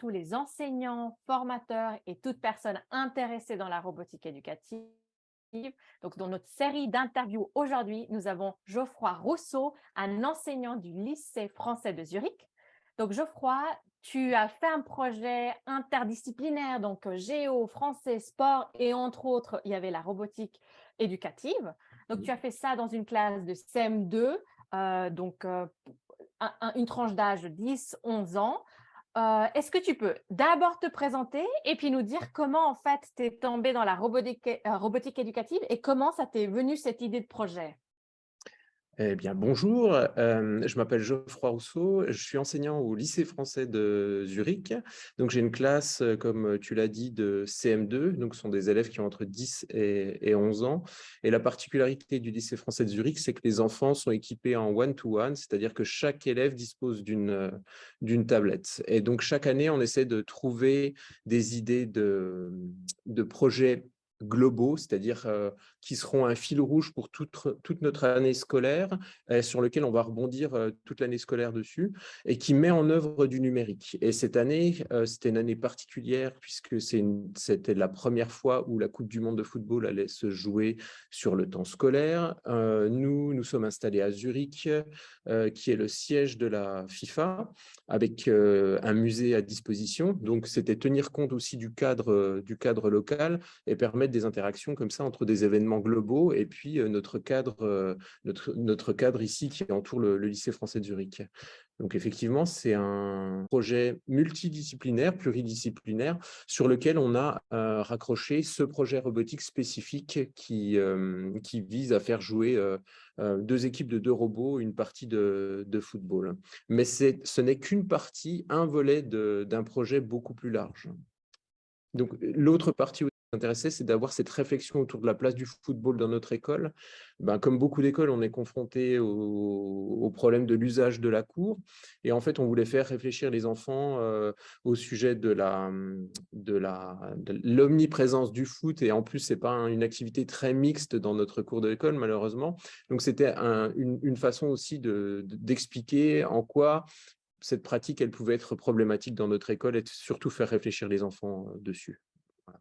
tous les enseignants, formateurs et toute personne intéressée dans la robotique éducative. Donc, dans notre série d'interviews aujourd'hui, nous avons Geoffroy Rousseau, un enseignant du lycée français de Zurich. Donc, Geoffroy, tu as fait un projet interdisciplinaire, donc géo, français, sport et entre autres, il y avait la robotique éducative. Donc, tu as fait ça dans une classe de CM2, donc une tranche d'âge de 10-11 ans. Est-ce que tu peux d'abord te présenter et puis nous dire comment en fait tu es tombé dans la robotique éducative et comment ça t'est venu cette idée de projet? Eh bien, bonjour, je m'appelle Geoffroy Rousseau, je suis enseignant au lycée français de Zurich. Donc, j'ai une classe, comme tu l'as dit, de CM2, donc ce sont des élèves qui ont entre 10 et 11 ans. Et la particularité du lycée français de Zurich, c'est que les enfants sont équipés en one-to-one, c'est-à-dire que chaque élève dispose d'une tablette. Et donc, chaque année, on essaie de trouver des idées de projets globaux, c'est-à-dire qui seront un fil rouge pour toute notre année scolaire, sur lequel on va rebondir toute l'année scolaire dessus, et qui met en œuvre du numérique. Et cette année, c'était une année particulière, puisque c'était la première fois où la Coupe du monde de football allait se jouer sur le temps scolaire. Nous sommes installés à Zurich, qui est le siège de la FIFA, avec un musée à disposition. Donc, c'était tenir compte aussi du cadre local et permettre des interactions comme ça entre des événements globaux et puis notre cadre ici qui entoure le lycée français de Zurich. Donc effectivement, c'est un projet multidisciplinaire, pluridisciplinaire, sur lequel on a raccroché ce projet robotique spécifique qui vise à faire jouer deux équipes de deux robots, une partie de football. Mais ce n'est qu'une partie, un volet d'un projet beaucoup plus large. Donc, l'autre partie aussi intéressée, c'est d'avoir cette réflexion autour de la place du football dans notre école. Ben, comme beaucoup d'écoles, on est confronté au problème de l'usage de la cour. Et en fait, on voulait faire réfléchir les enfants au sujet de l'omniprésence du foot. Et en plus, ce n'est pas une activité très mixte dans notre cours de l'école, malheureusement. Donc, c'était une façon aussi d'expliquer en quoi cette pratique, elle pouvait être problématique dans notre école et surtout faire réfléchir les enfants dessus. Voilà.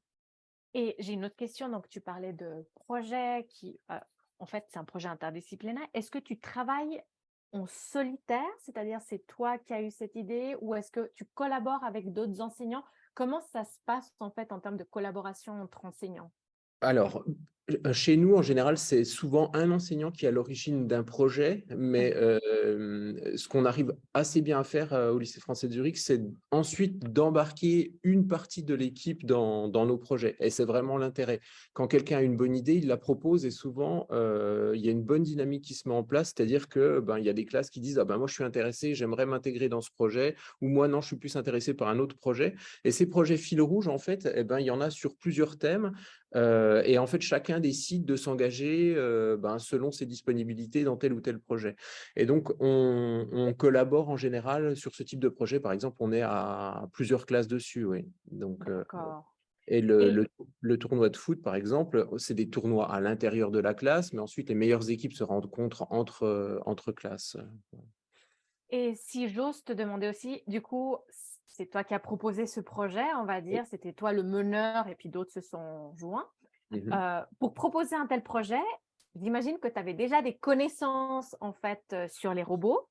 Et j'ai une autre question, donc tu parlais de projet qui, en fait, c'est un projet interdisciplinaire. Est-ce que tu travailles en solitaire, c'est-à-dire c'est toi qui as eu cette idée ou est-ce que tu collabores avec d'autres enseignants? Comment ça se passe en fait en termes de collaboration entre enseignants? Alors, chez nous, en général, c'est souvent un enseignant qui est à l'origine d'un projet, mais Mmh. ce qu'on arrive assez bien à faire au lycée français de Zurich, c'est ensuite d'embarquer une partie de l'équipe dans nos projets. Et c'est vraiment l'intérêt. Quand quelqu'un a une bonne idée, il la propose et souvent, il y a une bonne dynamique qui se met en place, c'est-à-dire que il y a des classes qui disent « Ah ben, moi, je suis intéressé, j'aimerais m'intégrer dans ce projet » ou « Moi, non, je suis plus intéressé par un autre projet ». Et ces projets fil rouge, en fait, il y en a sur plusieurs thèmes. Et en fait, chacun décide de s'engager selon ses disponibilités dans tel ou tel projet. Et donc, on collabore en général sur ce type de projet. Par exemple, on est à plusieurs classes dessus. Oui. Donc, D'accord. et Et le tournoi de foot, par exemple, c'est des tournois à l'intérieur de la classe, mais ensuite, les meilleures équipes se rencontrent entre classes. Et si j'ose te demander aussi, du coup, c'est toi qui as proposé ce projet, on va Oui. dire, c'était toi le meneur et puis d'autres se sont joints. Mhm. Pour proposer un tel projet, j'imagine que tu avais déjà des connaissances en fait, sur les robots.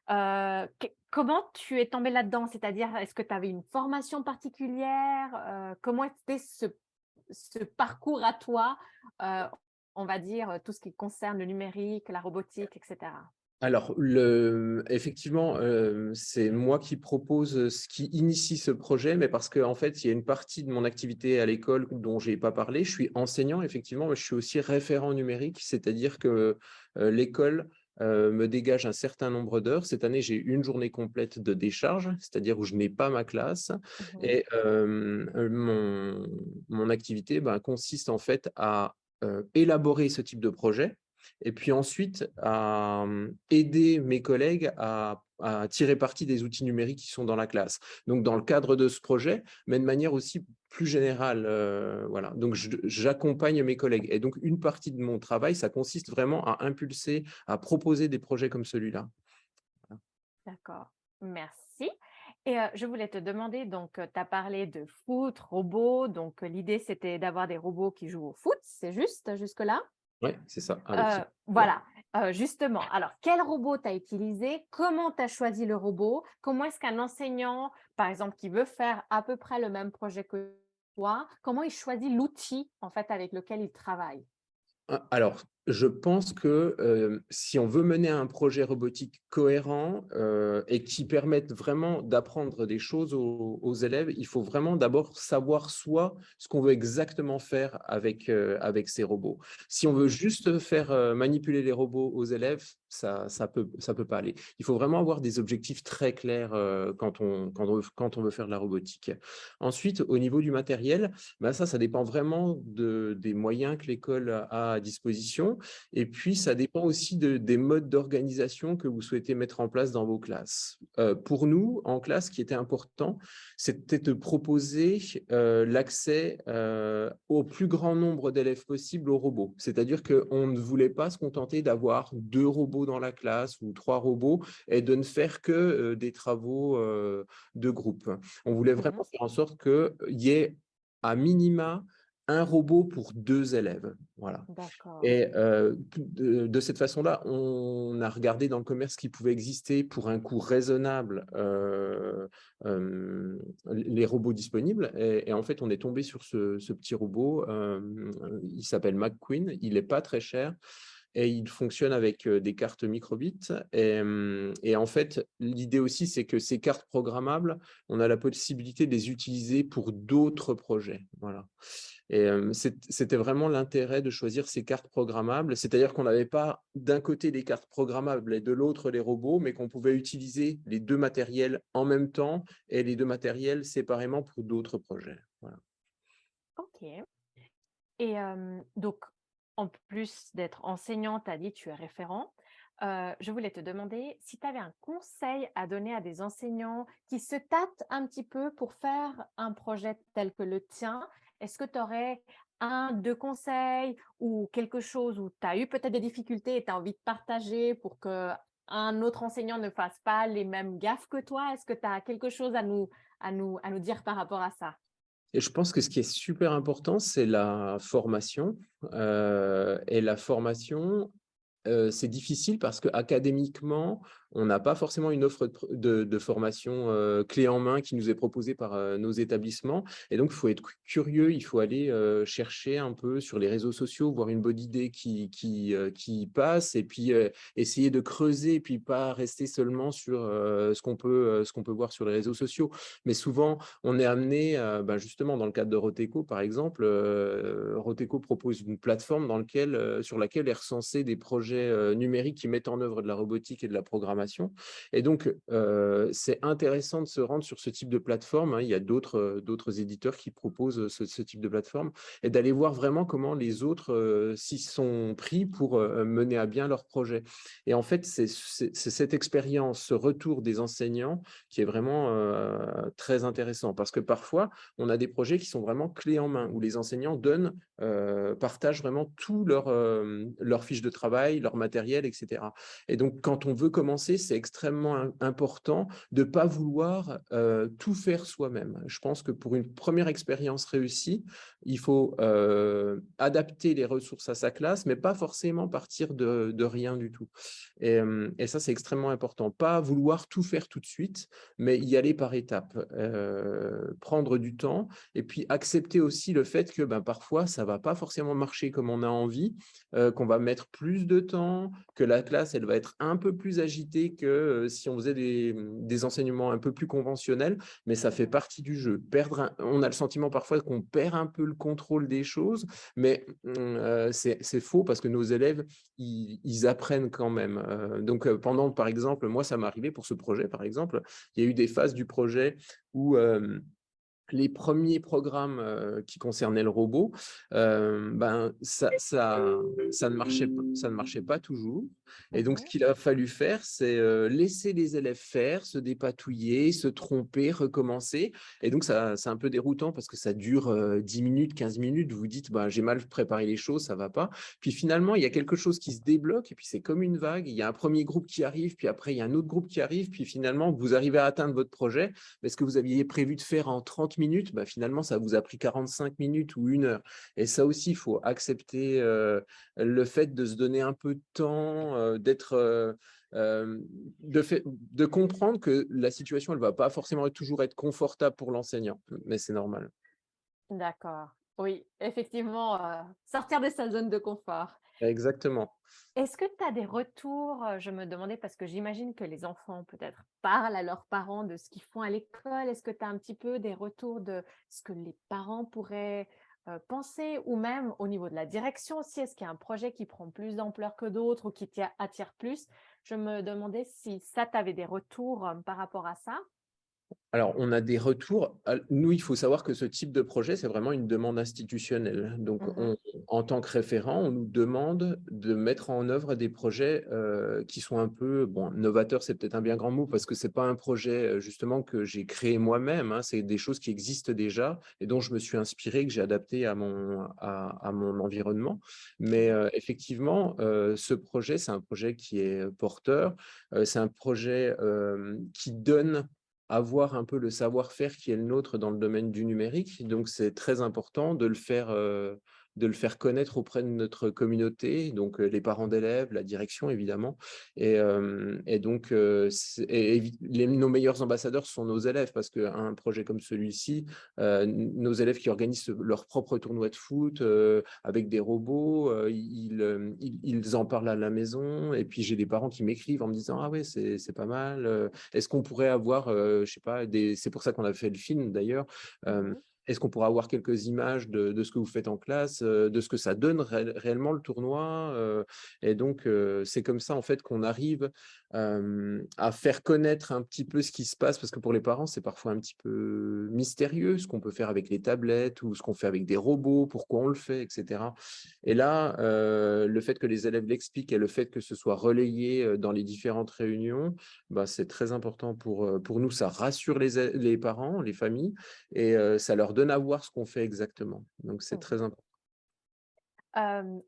Comment tu es tombé là-dedans? C'est-à-dire, est-ce que tu avais une formation particulière? Comment était ce parcours à toi, heu, on va dire, tout ce qui concerne le numérique, la robotique et cetera? Alors, effectivement, c'est moi qui propose, ce qui initie ce projet, mais parce qu'en fait, il y a une partie de mon activité à l'école dont j'ai pas parlé. Je suis enseignant, effectivement, mais je suis aussi référent numérique, c'est-à-dire que, l'école, me dégage un certain nombre d'heures. Cette année, j'ai une journée complète de décharge, c'est-à-dire où je n'ai pas ma classe Mmh. et mon activité, consiste en fait à, élaborer ce type de projet et puis ensuite à aider mes collègues à tirer parti des outils numériques qui sont dans la classe. Donc dans le cadre de ce projet, mais de manière aussi plus générale, voilà. Donc j'accompagne mes collègues et donc une partie de mon travail, ça consiste vraiment à impulser, à proposer des projets comme celui-là. Voilà. D'accord, merci. Et je voulais te demander, donc, tu as parlé de foot, robots, donc l'idée, c'était d'avoir des robots qui jouent au foot, c'est juste jusque-là? Oui, c'est ça, avec ce ouais. Voilà, justement, alors quel robot tu as utilisé? Comment tu as choisi le robot? Comment est-ce qu'un enseignant, par exemple, qui veut faire à peu près le même projet que toi, comment il choisit l'outil, en fait, avec lequel il travaille? Alors, je pense que, si on veut mener un projet robotique cohérent, et qui permette vraiment d'apprendre des choses aux élèves, il faut vraiment d'abord savoir soi ce qu'on veut exactement faire avec ces robots. Si on veut juste faire, manipuler les robots aux élèves, ça peut pas aller. Il faut vraiment avoir des objectifs très clairs, quand on veut faire de la robotique. Ensuite, au niveau du matériel, bah, ça dépend vraiment des moyens que l'école a à disposition. Et puis, ça dépend aussi des modes d'organisation que vous souhaitez mettre en place dans vos classes. Pour nous, en classe, ce qui était important, c'était de proposer l'accès au plus grand nombre d'élèves possible aux robots. C'est-à-dire qu'on ne voulait pas se contenter d'avoir 2 robots dans la classe ou 3 robots et de ne faire que des travaux de groupe. On voulait Mmh. vraiment faire en sorte qu'il y ait à minima un robot pour 2 élèves. Voilà. D'accord. Et de cette façon-là, on a regardé dans le commerce ce qui pouvait exister pour un coût raisonnable, les robots disponibles. Et en fait, on est tombé sur ce petit robot. Il s'appelle McQueen. Il n'est pas très cher. Et il fonctionne avec des cartes microbits. Et en fait, l'idée aussi, c'est que ces cartes programmables, on a la possibilité de les utiliser pour d'autres projets. Voilà. Et c'était vraiment l'intérêt de choisir ces cartes programmables. C'est-à-dire qu'on n'avait pas d'un côté les cartes programmables et de l'autre les robots, mais qu'on pouvait utiliser les 2 matériels en même temps et les 2 matériels séparément pour d'autres projets. Voilà. OK. Et donc, en plus d'être enseignant, tu as dit tu es référent. Je voulais te demander si tu avais un conseil à donner à des enseignants qui se tâtent un petit peu pour faire un projet tel que le tien. Est-ce que tu aurais 1-2 conseils ou quelque chose où tu as eu peut-être des difficultés et tu as envie de partager pour qu'un autre enseignant ne fasse pas les mêmes gaffes que toi? Est-ce que tu as quelque chose à nous dire par rapport à ça? Et je pense que ce qui est super important, c'est la formation. Et la formation, c'est difficile parce qu'académiquement, on n'a pas forcément une offre de formation clé en main qui nous est proposée par nos établissements. Et donc, il faut être curieux, il faut aller chercher un peu sur les réseaux sociaux, voir une bonne idée qui passe, et puis essayer de creuser, et puis pas rester seulement sur ce qu'on peut voir sur les réseaux sociaux. Mais souvent, on est amené, ben justement, dans le cadre de Roteco, par exemple, Roteco propose une plateforme sur laquelle est recensé des projets numériques qui mettent en œuvre de la robotique et de la programmation. Et donc, c'est intéressant de se rendre sur ce type de plateforme, hein. Il y a d'autres éditeurs qui proposent ce type de plateforme, et d'aller voir vraiment comment les autres s'y sont pris pour mener à bien leur projet. Et en fait, c'est cette expérience, ce retour des enseignants qui est vraiment très intéressant, parce que parfois, on a des projets qui sont vraiment clés en main, où les enseignants partagent vraiment tout leur fiche de travail, leur matériel, etc. Et donc, quand on veut commencer, c'est extrêmement important de ne pas vouloir tout faire soi-même. Je pense que pour une première expérience réussie, il faut adapter les ressources à sa classe, mais pas forcément partir de rien du tout. Et ça, c'est extrêmement important. Pas vouloir tout faire tout de suite, mais y aller par étapes. Prendre du temps, et puis accepter aussi le fait que parfois, ça ne va pas forcément marcher comme on a envie, qu'on va mettre plus de temps, que la classe, elle va être un peu plus agitée que si on faisait des enseignements un peu plus conventionnels, mais ça fait Mmh. partie du jeu. On a le sentiment parfois qu'on perd un peu le contrôle des choses, mais c'est faux, parce que nos élèves, ils apprennent quand même. Donc, pendant, par exemple, moi, ça m'est arrivé pour ce projet, par exemple, il y a eu des phases du projet où les premiers programmes qui concernaient le robot, ben, ça ne marchait pas toujours. Et donc, ce Mhm. qu'il a fallu faire, c'est laisser les élèves faire, se dépatouiller, se tromper, recommencer. Et donc, c'est un peu déroutant parce que ça dure 10 minutes, 15 minutes. Vous vous dites, bah, j'ai mal préparé les choses, ça va pas. Puis finalement, il y a quelque chose qui se débloque et puis c'est comme une vague. Il y a un premier groupe qui arrive, puis après, il y a un autre groupe qui arrive. Puis finalement, vous arrivez à atteindre votre projet. Mais ce que vous aviez prévu de faire en 30 minutes, bah, finalement, ça vous a pris 45 minutes ou 1 heure. Et ça aussi, il faut accepter le fait de se donner un peu de temps, euh, de comprendre que la situation, elle ne va pas forcément toujours être confortable pour l'enseignant, mais c'est normal. D'accord. Oui, effectivement, sortir de sa zone de confort. Exactement. Est-ce que tu as des retours? Je me demandais parce que j'imagine que les enfants peut-être parlent à leurs parents de ce qu'ils font à l'école. Est-ce que tu as un petit peu des retours de ce que les parents pourraient, penser? Ou même au niveau de la direction aussi, est-ce qu'il y a un projet qui prend plus d'ampleur que d'autres ou qui attire plus? Je me demandais si ça, tu avais des retours, par rapport à ça? Alors, on a des retours. Nous, il faut savoir que ce type de projet, c'est vraiment une demande institutionnelle. Donc, Mmh. en tant que référent, on nous demande de mettre en œuvre des projets qui sont un peu, bon, novateurs, c'est peut-être un bien grand mot parce que c'est pas un projet justement que j'ai créé moi-même, hein, c'est des choses qui existent déjà et dont je me suis inspiré, que j'ai adapté à mon environnement. Mais Mmh. effectivement, ce projet, c'est un projet qui est porteur, c'est un projet qui donne avoir un peu le savoir-faire qui est le nôtre dans le domaine du numérique. Donc, c'est très important de le faire connaître auprès de notre communauté, donc les parents d'élèves, la direction évidemment. Et donc, nos meilleurs ambassadeurs sont nos élèves parce qu'un projet comme celui-ci, nos élèves qui organisent leur propre tournoi de foot avec des robots, ils en parlent à la maison. Et puis, j'ai des parents qui m'écrivent en me disant, ah ouais, c'est pas mal. Est-ce qu'on pourrait avoir, je sais pas, c'est pour ça qu'on a fait le film d'ailleurs. Mmh. Est-ce qu'on pourra avoir quelques images de ce que vous faites en classe, de ce que ça donne réellement le tournoi et donc, c'est comme ça en fait qu'on arrive à faire connaître un petit peu ce qui se passe, parce que pour les parents, c'est parfois un petit peu mystérieux ce qu'on peut faire avec les tablettes ou ce qu'on fait avec des robots, pourquoi on le fait, etc. Et là, le fait que les élèves l'expliquent et le fait que ce soit relayé dans les différentes réunions, bah, c'est très important pour nous. Ça rassure les parents, les familles, et ça leur donne à voir ce qu'on fait exactement. Donc, c'est très Mmh. important.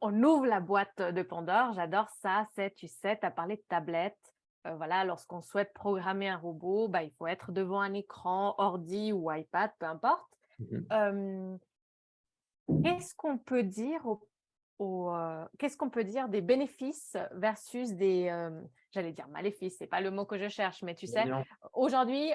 On ouvre la boîte de Pandore, j'adore ça, c'est, tu sais, tu as parlé de tablette. Voilà, lorsqu'on souhaite programmer un robot, bah, il faut être devant un écran, ordi ou iPad, peu importe. Mhm. Hem, Qu'est-ce qu'on peut dire qu'est-ce qu'on peut dire des bénéfices versus des, j'allais dire maléfices, c'est pas le mot que je cherche, mais tu sais, Bien. aujourd'hui,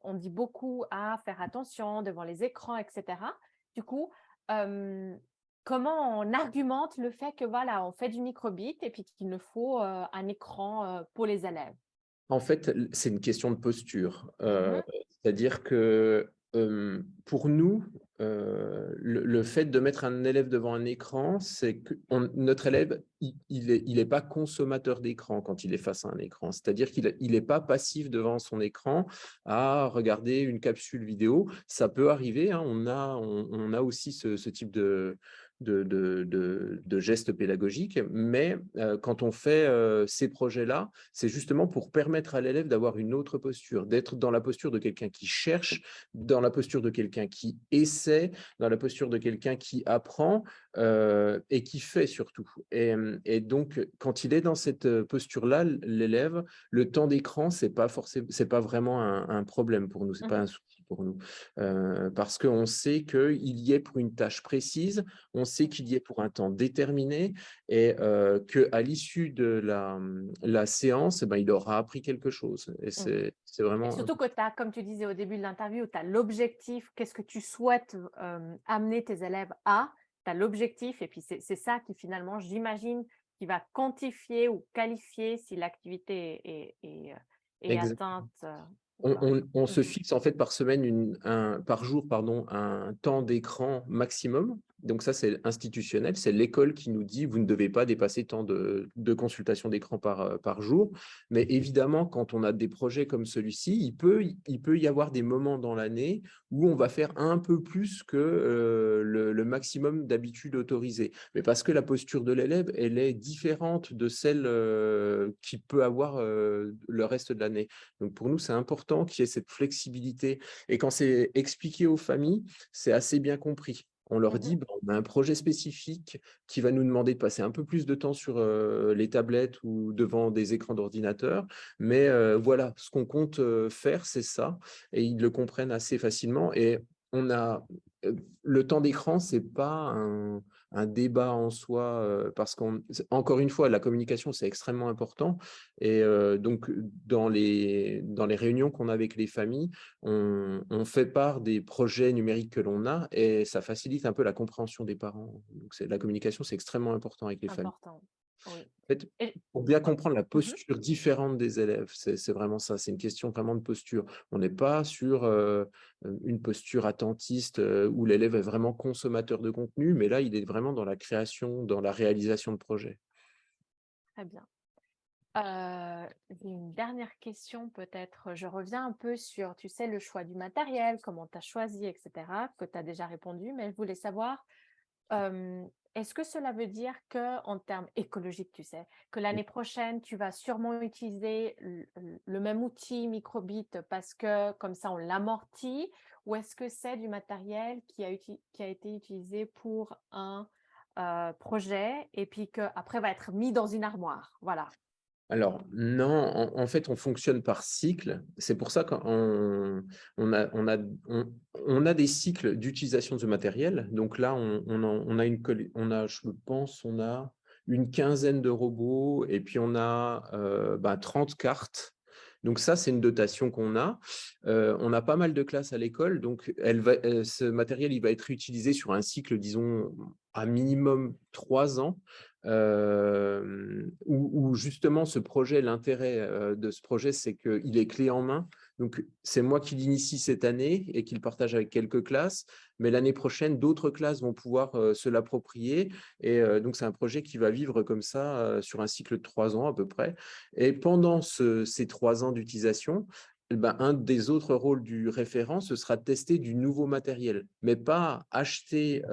on dit beaucoup à faire attention devant les écrans et cetera. Du coup, hem, comment on argumente le fait que, voilà, on fait du microbit et puis qu'il nous faut, un écran, pour les élèves? En fait, c'est une question de posture. Mmh. C'est-à-dire que pour nous, le fait de mettre un élève devant un écran, c'est que notre élève, il est pas consommateur d'écran quand il est face à un écran. C'est-à-dire qu'il est pas passif devant son écran à regarder une capsule vidéo. Ça peut arriver, hein, on a aussi ce type de gestes pédagogiques, mais quand on fait ces projets-là, c'est justement pour permettre à l'élève d'avoir une autre posture, d'être dans la posture de quelqu'un qui cherche, dans la posture de quelqu'un qui essaie, dans la posture de quelqu'un qui apprend et qui fait surtout. Et donc, quand il est dans cette posture-là, l'élève, le temps d'écran, c'est pas vraiment un problème pour nous, c'est pas Mmh. un souci pour nous, parce qu'on sait qu'il y est pour une tâche précise, on sait qu'il y est pour un temps déterminé et qu'à l'issue de la séance, eh ben, il aura appris quelque chose. Et Mmh. c'est Et vraiment surtout que tu as, comme tu disais au début de l'interview, tu as l'objectif, qu'est-ce que tu souhaites, amener tes élèves à, tu as l'objectif et puis c'est ça qui finalement, j'imagine, qui va quantifier ou qualifier si l'activité est exact. atteinte, ou pas. On Mmh se mh. fixe en fait par semaine, par jour, pardon, un temps d'écran maximum. Donc ça, c'est institutionnel, c'est l'école qui nous dit: «Vous ne devez pas dépasser tant de consultations d'écran par jour». Mais évidemment, quand on a des projets comme celui-ci, il peut y avoir des moments dans l'année où on va faire un peu plus que, le maximum d'habitude autorisé. Mais parce que la posture de l'élève, elle est différente de celle, qu'il peut avoir, le reste de l'année. Donc pour nous, c'est important qu'il y ait cette flexibilité et quand c'est expliqué aux familles, c'est assez bien compris. On leur Mhm. dit: «Bah, on a un projet spécifique qui va nous demander de passer un peu plus de temps sur, les tablettes ou devant des écrans d'ordinateur, mais voilà, ce qu'on compte, faire, c'est ça» et ils le comprennent assez facilement et on a, le temps d'écran, c'est pas un débat en soi, parce encore une fois, la communication, c'est extrêmement important et donc dans les réunions qu'on a avec les familles, on fait part des projets numériques que l'on a et ça facilite un peu la compréhension des parents. Donc la communication, c'est extrêmement important avec les familles. Important, oui. En fait, Et- pour bien ouais. comprendre la Mhm. posture différente des élèves, c'est vraiment ça, c'est une question vraiment de posture. On n'est pas sur, une posture attentiste, où l'élève est vraiment consommateur de contenu, mais là, il est vraiment dans la création, dans la réalisation de projets. Très bien. J'ai une dernière question peut-être. Je reviens un peu sur, tu sais, le choix du matériel, comment tu as choisi, etc., que tu as déjà répondu, mais je voulais savoir, euh, est-ce que cela veut dire que, en termes écologiques, tu sais, que l'année prochaine, tu vas sûrement utiliser le même outil Microbit parce que comme ça, on l'amortit, ou est-ce que c'est du matériel qui a été utilisé pour un projet et puis qu'après va être mis dans une armoire? Voilà. Alors non, en fait, on fonctionne par cycle. C'est pour ça qu'on on a des cycles d'utilisation du matériel. Donc là, je pense, on a une quinzaine de robots et puis on a 30 cartes. Donc ça, c'est une dotation qu'on a. On a pas mal de classes à l'école, donc ce matériel, il va être utilisé sur un cycle, disons, à minimum 3 ans. Où justement ce projet, l'intérêt de ce projet, c'est qu'il est clé en main. Donc, c'est moi qui l'initie cette année et qui le partage avec quelques classes, mais l'année prochaine, d'autres classes vont pouvoir se l'approprier. Et donc, c'est un projet qui va vivre comme ça sur un cycle de 3 ans à peu près. Et pendant ces 3 ans d'utilisation, eh ben, un des autres rôles du référent, ce sera de tester du nouveau matériel, mais pas acheter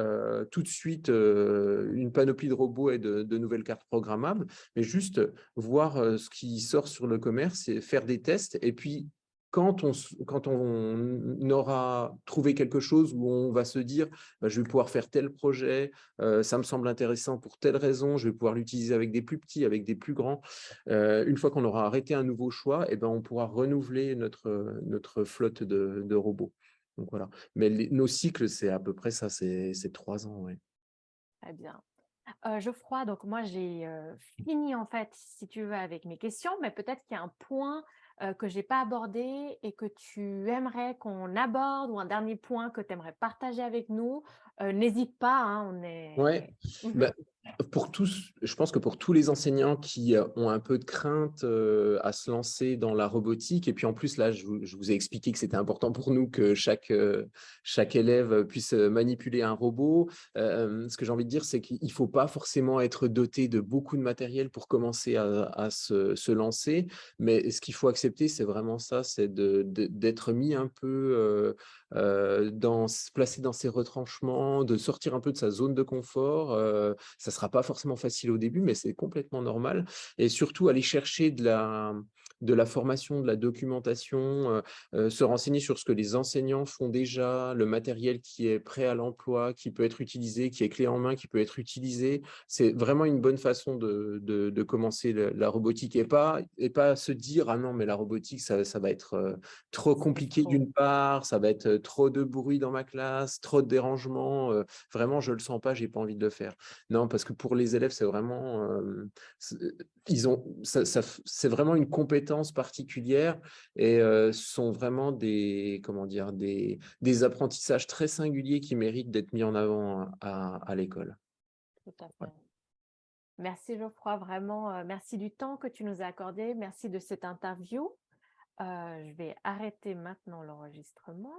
tout de suite une panoplie de robots et de nouvelles cartes programmables, mais juste voir ce qui sort sur le commerce et faire des tests. Et puis, quand on aura trouvé quelque chose où on va se dire, bah, je vais pouvoir faire tel projet, ça me semble intéressant pour telle raison, je vais pouvoir l'utiliser avec des plus petits, avec des plus grands. Une fois qu'on aura arrêté un nouveau choix, eh ben, on pourra renouveler notre flotte de robots. Donc voilà. Mais nos cycles, c'est à peu près ça, c'est 3 ans. Ouais. Très bien. Geoffroy, donc moi j'ai fini en fait, si tu veux, avec mes questions, mais peut-être qu'il y a un point que j'ai pas abordé et que tu aimerais qu'on aborde ou un dernier point que tu aimerais partager avec nous. N'hésite pas, hein, on Ouais, est… Mhm. bah, pour tous, je pense que pour tous les enseignants qui ont un peu de crainte à se lancer dans la robotique, et puis en plus là, je vous ai expliqué que c'était important pour nous que chaque élève puisse manipuler un robot. Ce que j'ai envie de dire, c'est qu'il ne faut pas forcément être doté de beaucoup de matériel pour commencer à se lancer, mais ce qu'il faut accepter, c'est vraiment ça, c'est d'être mis un peu se placer dans ses retranchements, de sortir un peu de sa zone de confort. Ça ne sera pas forcément facile au début, mais c'est complètement normal. Et surtout, aller chercher de la formation, de la documentation, se renseigner sur ce que les enseignants font déjà, le matériel qui est prêt à l'emploi, qui peut être utilisé, qui est clé en main, qui peut être utilisé. C'est vraiment une bonne façon de commencer la robotique et pas se dire, ah non, mais la robotique, ça va être trop C'est compliqué trop. d'une part, ça va être trop de bruit dans ma classe, trop de dérangements. Vraiment, je le sens pas, j'ai pas envie de le faire. Non, parce que pour les élèves, c'est vraiment, c'est vraiment une compétence particulière et sont vraiment comment dire, des apprentissages très singuliers qui méritent d'être mis en avant à l'école. Tout à Ouais. fait. Merci Geoffroy, vraiment, merci du temps que tu nous as accordé, merci de cette interview. Je vais arrêter maintenant l'enregistrement.